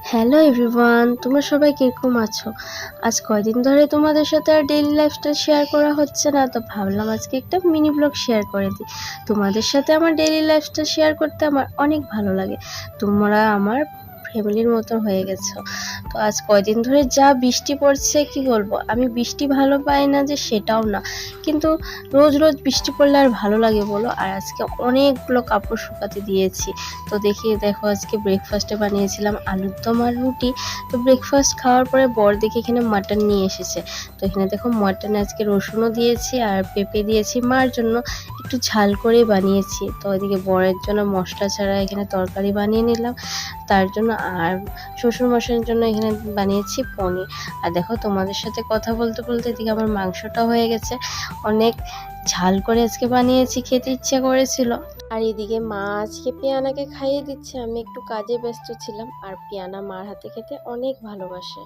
Hello everyone, তোমরা সবাই কিরকম আছো? আজ কয়দিন ধরে তোমাদের সাথে আর ডেইলি লাইফস্টাইল শেয়ার করা হচ্ছে না, তো ভাবলাম আজকে একটা মিনি ব্লগ শেয়ার করে দিই। তোমাদের সাথে আমার ডেইলি লাইফস্টাইল শেয়ার করতে আমার অনেক ভালো লাগে। তোমরা আমার ফ্যামিলির মতো হয়ে গেছো। তো আজ কয়দিন ধরে যা বৃষ্টি পড়ছে কি বলবো, আমি বৃষ্টি ভালো পাই না যে সেটাও না, কিন্তু রোজ রোজ বৃষ্টি পড়লে আর ভালো লাগে বলো? আর আজকে অনেকগুলো কাপড় শুকাতে দিয়েছি। তো দেখো আজকে ব্রেকফাস্টে বানিয়েছিলাম আলুর দম আর রুটি। তো ব্রেকফাস্ট খাওয়ার পরে বর দেখে এখানে মাটন নিয়ে এসেছে। তো এখানে দেখো মাটনে আজকে রসুনও দিয়েছি আর পেঁপে দিয়েছি, মার জন্য একটু ঝাল করে বানিয়েছি। তো ওইদিকে বরের জন্য মশলা ছাড়া এখানে তরকারি বানিয়ে নিলাম তার জন্য, আর শ্বশুর মশাইয়ের জন্য এখানে বানিয়েছি পনির। আর দেখো তোমাদের সাথে কথা বলতে বলতে এদিকে আমার মাংসটা হয়ে গেছে। অনেক ঝাল করে আজকে বানিয়েছি, খেতে ইচ্ছা করেছিল। আর এদিকে মা আজকে পিয়ানাকে খাইয়ে দিচ্ছে, আমি একটু কাজে ব্যস্ত ছিলাম। আর পিয়ানা মার হাতে খেতে অনেক ভালোবাসে।